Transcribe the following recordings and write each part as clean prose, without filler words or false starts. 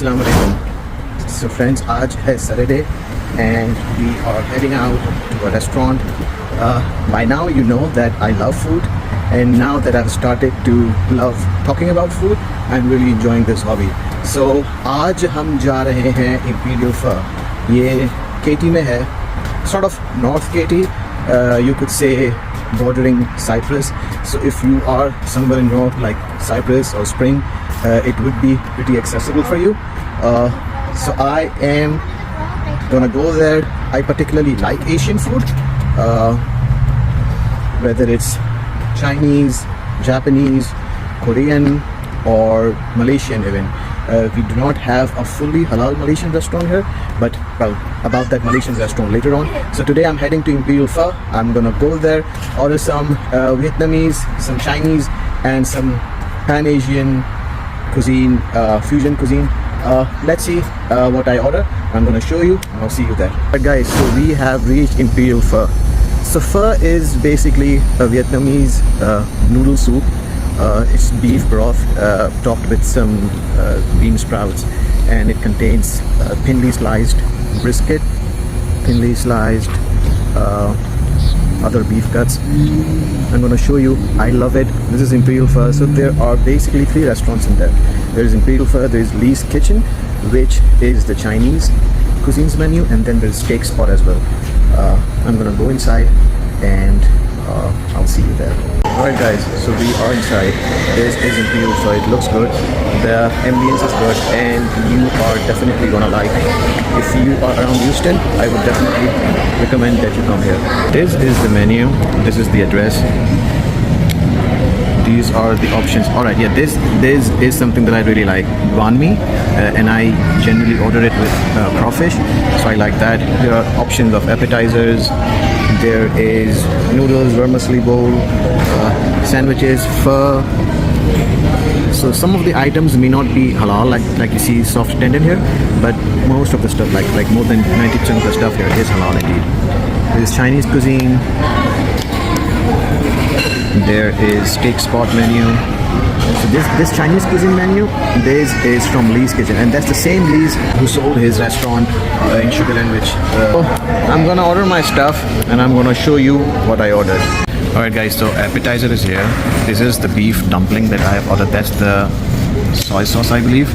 Assalamu alaikum. So friends, आज है Saturday and we are heading out to a restaurant. By now you know that I love food, and now that I've started to love talking about food, I'm really enjoying this hobby. So आज हम जा रहे हैं Imperial Pho. ये Katy में है, sort of North Katy, you could say bordering Cyprus. So if you are somewhere in North like Cyprus or Spring, it would be pretty accessible for you. So I am gonna go there. I particularly like Asian food, whether it's Chinese, Japanese, Korean or Malaysian even. We do not have a fully halal Malaysian restaurant here, but well, about that Malaysian restaurant later on. So today I'm heading to Imperial Pho. I'm gonna go there, order some Vietnamese, some Chinese and some Pan-Asian cuisine, fusion cuisine. Let's see what I order. I'm gonna show you and I'll see you there. Alright guys, so we have reached Imperial Pho. So pho is basically a Vietnamese noodle soup. It's beef broth topped with some bean sprouts, and it contains thinly sliced brisket, thinly sliced other beef cuts. I'm going to show you. I love it. This is Imperial Pho. So there are basically 3 restaurants in there. There is Imperial Pho, there is Lee's Kitchen, which is the Chinese cuisines menu, and then there's Steak Spot as well. I'm going to go inside and I'll see you there. Alright guys, so we are inside. This is Imperial Pho. It looks good, the ambience is good, and you are definitely gonna like it. If you are around Houston, I would definitely recommend that you come here. This is the menu, this is the address, these are the options. Alright, yeah, this is something that I really like, Banh Mi, and I generally order it with crawfish, so I like that. There are options of appetizers. There is noodles, vermicelli bowl, sandwiches, pho. So some of the items may not be halal, like you see soft tendon here, but most of the stuff, like more than 90% of the stuff here is halal indeed. There is Chinese cuisine. There is Steak Spot menu. So this Chinese cuisine menu, this is from Lee's Kitchen, and that's the same Lee's who sold his restaurant in Sugarland, which I'm gonna order my stuff and I'm gonna show you what I ordered. Alright guys, so appetizer is here. This is the beef dumpling that I have ordered. That's the soy sauce, I believe,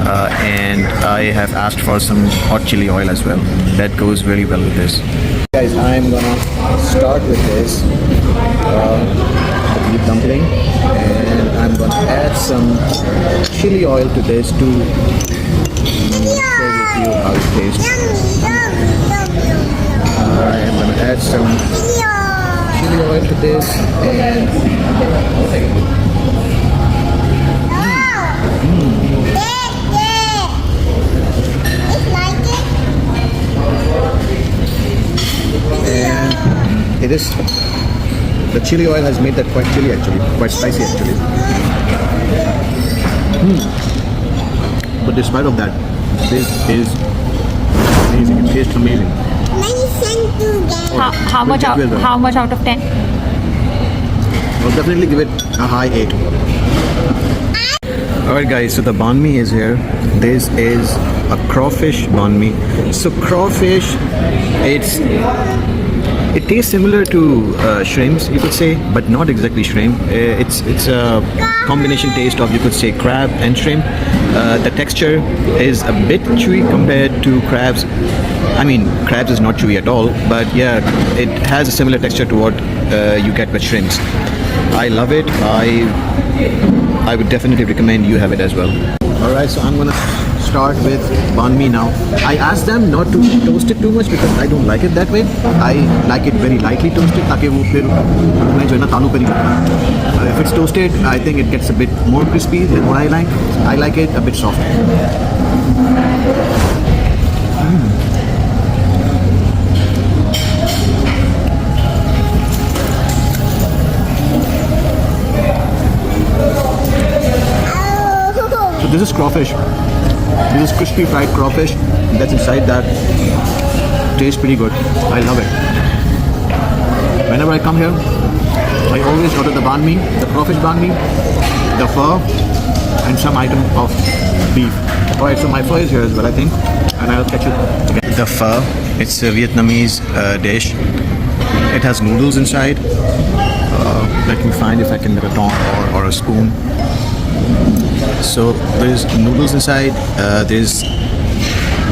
and I have asked for some hot chili oil as well. That goes really well with this. Guys, I'm gonna start with this the beef dumpling, and I'm gonna add some chili oil to this to share with you how it tastes. I'm gonna add some chili oil to this, and it is, the chili oil has made that quite chili actually, quite spicy actually. But despite of that, this is amazing. It tastes amazing. How much out of 10? I'll definitely give it a high 8. Alright guys, so the banh mi is here. This is a crawfish banh mi. So crawfish, it tastes similar to shrimps, you could say, but not exactly shrimp. It's a combination taste of, you could say, crab and shrimp. The texture is a bit chewy compared to crabs. I mean, crabs is not chewy at all, but yeah, it has a similar texture to what you get with shrimps. I love it. I would definitely recommend you have it as well. Alright, so I'm gonna start with banh mi now. I asked them not to toast it too much because I don't like it that way. I like it very lightly toasted, ताकि वो फिर मैं जो है ना तालू पे नहीं चढ़ता. If it's toasted, I think it gets a bit more crispy than what I like. I like it a bit soft. So this is crawfish. This is crispy fried crawfish that's inside that. Tastes pretty good. I love it. Whenever I come here, I always order the banh mi, the crawfish banh mi, the pho, and some item of beef. Alright, so my pho is here as well, I think, and I'll catch you again. The pho, it's a Vietnamese dish. It has noodles inside. Let me find if I can get a tong or a spoon. So there's noodles inside. There's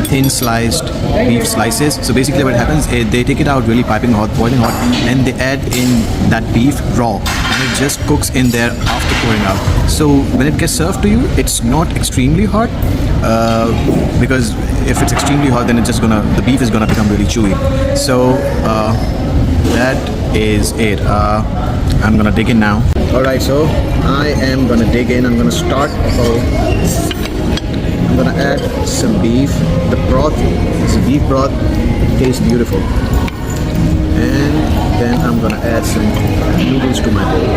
thin sliced beef slices. So basically what happens is they take it out really piping hot, boiling hot, and they add in that beef raw, and it just cooks in there after pouring out. So when it gets served to you, it's not extremely hot, because if it's extremely hot, then the beef is gonna become really chewy. So that is it. I'm gonna dig in now. Alright, so I am gonna dig in. I'm gonna start. I'm gonna add some beef. The broth is beef broth. It tastes beautiful. And then I'm gonna add some noodles to my bowl.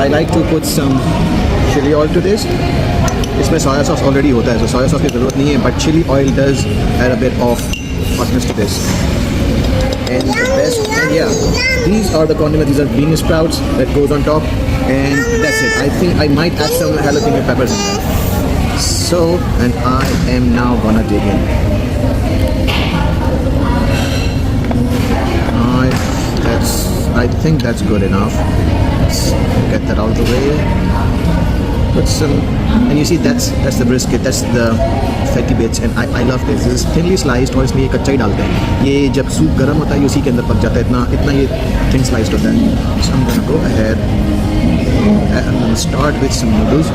I like to put some chili oil to this. इसमें soya sauce already होता है, so soya sauce की ज़रूरत नहीं है, but chili oil does add a bit of hotness to this. And the best, and yeah, these are the condiments. These are bean sprouts that goes on top, and that's it. I think I might add some jalapeno peppers in there. So, and I am now gonna dig in. I think that's good enough. Let's get that out of the way. Put some, and you see that's the brisket, that's the fatty bits, and I love this. This is thinly sliced, और इसमें ये कच्चा ही डालते हैं. ये जब soup गर्म होता है उसी के अंदर पक जाता है. इतना ये thin sliced होता है. So I'm gonna go ahead. I'm gonna start with some noodles.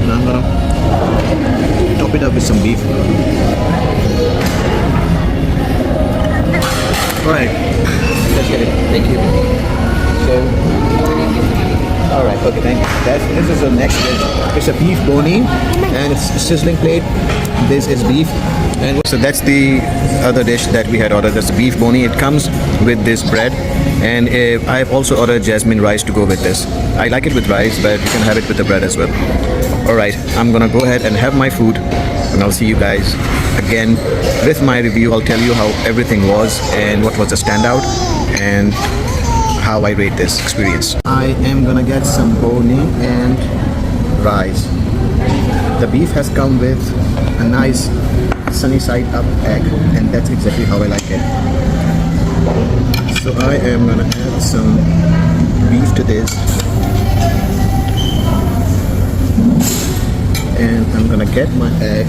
And I'm gonna top it up with some beef. Alright, let's get it. Thank you. So, alright, okay, thank you. This is the next dish. It's a beef boni, and it's a sizzling plate. This is beef. And so that's the other dish that we had ordered. That's the beef boni. It comes with this bread, and I've also ordered jasmine rice to go with this. I like it with rice, but you can have it with the bread as well. Alright, I'm gonna go ahead and have my food, and I'll see you guys again with my review. I'll tell you how everything was and what was the standout and how I rate this experience. I am gonna get some boni and rice. The beef has come with a nice sunny side up egg, and that's exactly how I like it. So I am gonna add some beef to this, and I'm gonna get my egg.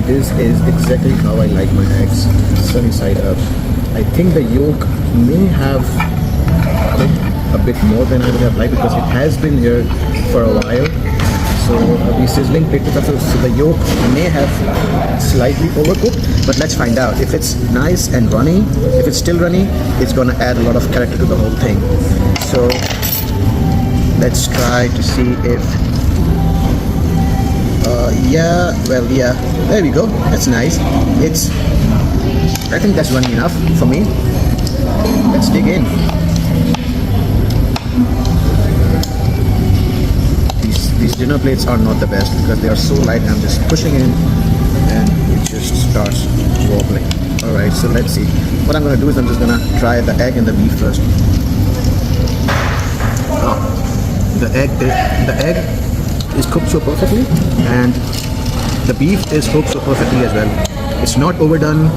This is exactly how I like my eggs, sunny side up. I think the yolk may have a bit more than I would have liked because it has been here for a while. So the sizzling plate, so the yolk may have slightly overcooked, but let's find out. If it's nice and runny, if it's still runny, it's gonna add a lot of character to the whole thing. So let's try to see if yeah, there we go. That's nice. I think that's runny enough for me. Let's dig in. These dinner plates are not the best because they are so light. I'm just pushing in and it just starts wobbling. Alright, so let's see. What I'm gonna do is I'm just gonna try the egg and the beef first. The egg is cooked so perfectly, and the beef is cooked so perfectly as well. It's not overdone.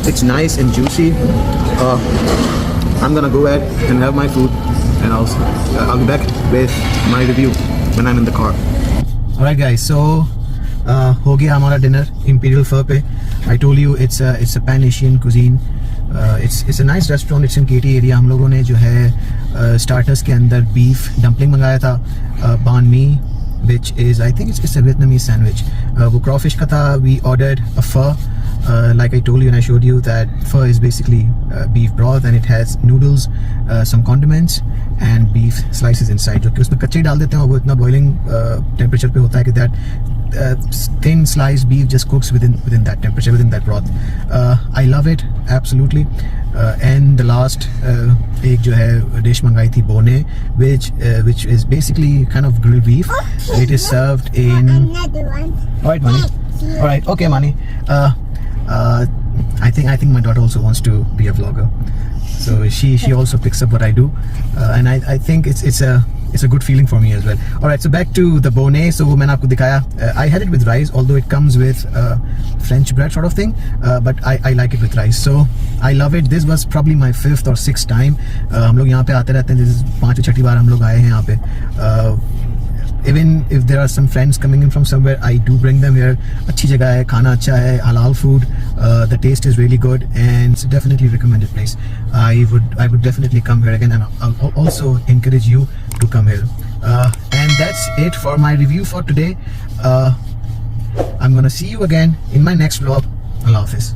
It's nice and juicy. I'm gonna go ahead and have my food, and I'll be back with my review when I'm in the car. Alright guys, so हो गया हमारा dinner Imperial Pho पे. I told you it's a Pan Asian cuisine. It's a nice restaurant. It's in Katy area. हम लोगों ने जो है starters के अंदर beef dumpling मंगाया था, Banh, which is I think it's a Vietnamese sandwich. वो crawfish का था. We ordered a pho. Like I told you and I showed you that pho is basically beef broth, and it has noodles, some condiments and beef slices inside, जो कि उसमें कच्चे डाल देते हैं और वो इतना boiling temperature पे होता है कि that thin sliced beef just cooks within that temperature, within that broth. I love it absolutely. And the last एक जो है dish मंगाई थी बोने, which is basically kind of grilled beef. It is served in. Another one. All right, Mani. All right, okay, Mani. I think my daughter also wants to be a vlogger, so she also picks up what I do, and I think it's a good feeling for me as well. All right, so back to the bone. So वो मैंने आपको दिखाया. I had it with rice, although it comes with French bread sort of thing, but I like it with rice. So I love it. This was probably my 5th or 6th time. हम लोग यहाँ पे आते रहते हैं. This is 5वीं 6वीं बार हम लोग आए हैं यहाँ पे. Even if there are some friends coming in from somewhere, I do bring them here. अच्छी जगह है, खाना अच्छा है, halal food. The taste is really good, and it's definitely a recommended place. I would definitely come here again, and I'll also encourage you to come here. And that's it for my review for today. I'm gonna see you again in my next vlog. Allah Hafiz.